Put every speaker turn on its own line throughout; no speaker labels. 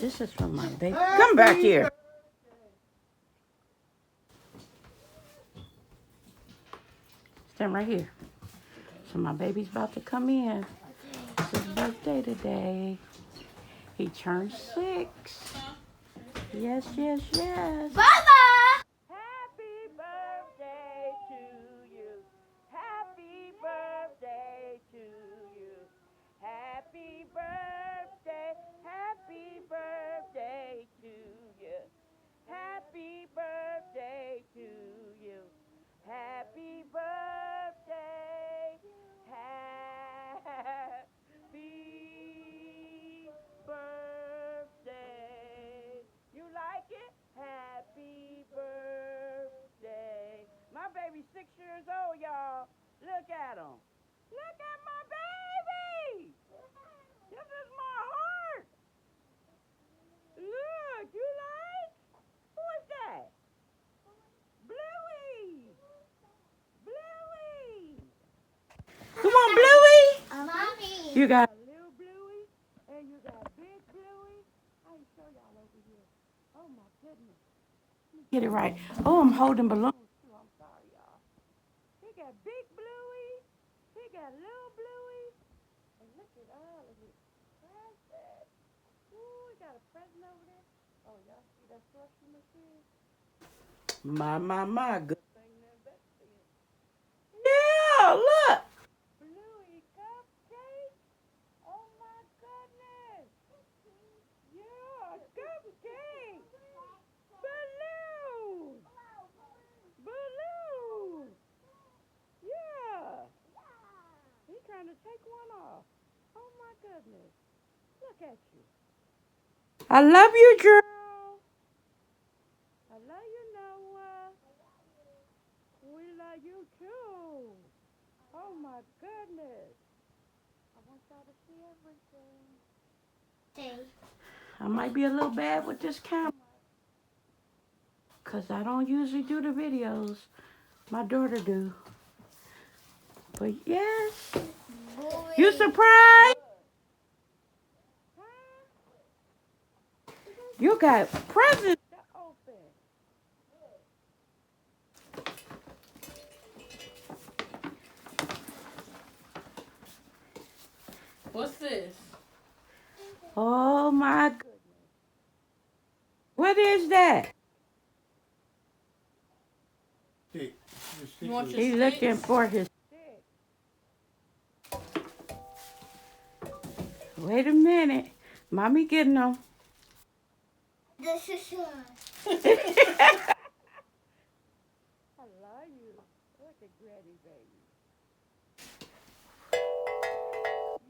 This is from my baby. Come back here. Stand right here. So my baby's about to come in. It's his birthday today. He turned 6. Yes, yes, yes.
Baba!
Happy birthday to you. Happy birthday to you. Happy birthday. Happy birthday to you. Happy birthday to you. Happy birthday. Happy birthday. You like it? Happy birthday. My baby's 6 years old, y'all. Look at him. Look at my baby. This is my heart. Look, you like? Who is that? Bluey. Bluey. Come on, Bluey.
Mommy.
You got little Bluey and you got big Bluey. I can show y'all over here. Oh my goodness. Get it right. Oh, I'm holding balloons too. I'm sorry, y'all. He got big Bluey. He got little Bluey. And look at all of his presents. Ooh, he got a present over there. Oh, y'all see that slushy machine? My. Good thing that invested in. Yeah, look. Bluey cupcake. Oh my goodness. Yeah, cupcake. Balloon. Balloon. Yeah. He's trying to take one off. Oh my goodness. Look at you. I love you, girl. I love you, Noah. We love you too. Oh my goodness. I want y'all to see everything. I might be a little bad with this camera because I don't usually do the videos. My daughter do. But yes.
Boy.
You surprised? You got presents to open.
What's this?
Oh my goodness. What is that?
You want your
He's
sticks?
looking for his stick. Wait a minute. Mommy getting them.
This is yours.
I love you. Look at Granny baby.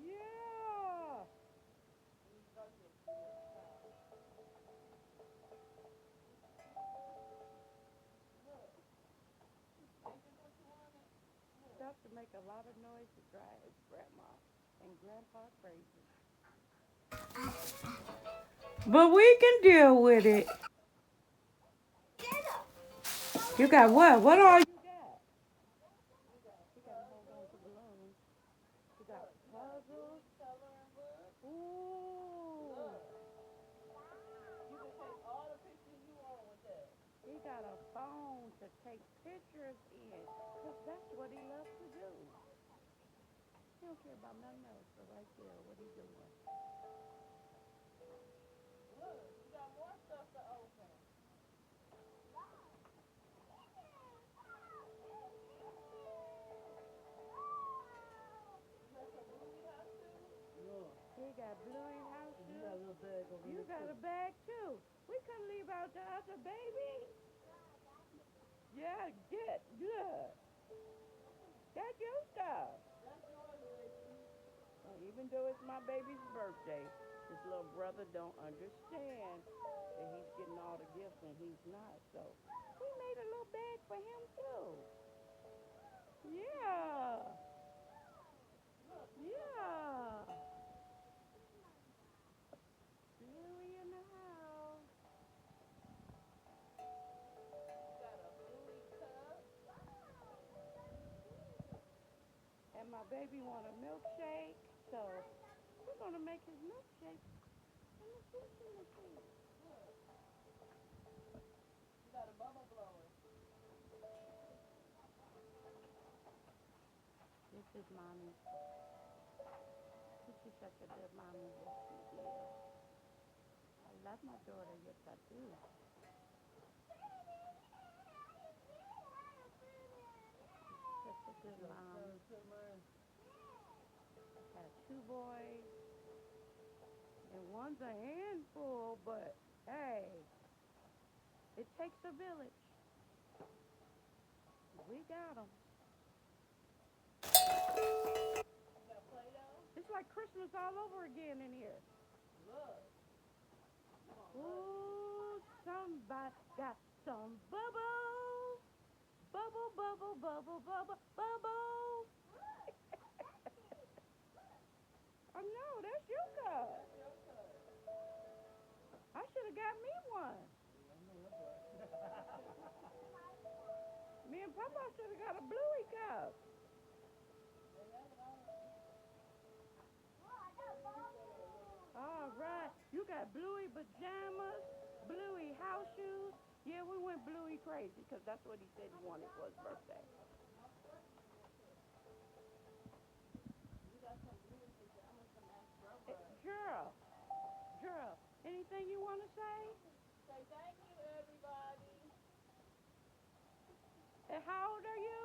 Yeah. Stuff to make a lot of noise to drive his grandma and grandpa crazy. But we can deal with it. You got what? What all you got? You gotta hold on to balloons. You got puzzles. Ooh. He got a phone to take pictures in. Because that's what he loves to do. He don't care about nothing else but right there, what he doing. He got Bluey house too. You got a little bag over here. You got a bag too. We couldn't leave out the other baby. Yeah, get good. That's your stuff. Even though it's my baby's birthday, his little brother don't understand that he's getting all the gifts and he's not. So we made a little bag for him too. Yeah. Yeah. Bluey in the house. And my baby want a milkshake, so we're gonna make his milkshake. This is mommy. This is such a good mommy. Yes, she is. I love my daughter. Yes, I do. Such a good mom. I have two boys, and one's a handful, but hey, it takes a village. We got them. It's like Christmas all over again in here. Ooh, somebody got some bubbles. Bubble, bubble, bubble, bubble, bubble. I know, that's your cup. I should have got me one. Me and Papa should have got a Bluey cup. All right. You got Bluey pajamas, Bluey house shoes. Yeah, we went Bluey crazy because that's what he said he wanted for his birthday. Girl, girl, anything you want to say?
Say thank you, everybody.
And how old are you?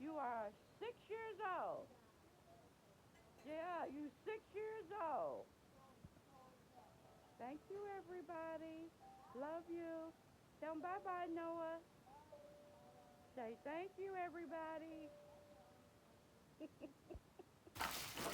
You are 6 years old. Yeah, you 6 years old. Thank you, everybody. Love you. Tell them bye-bye, Noah. Say thank you, everybody.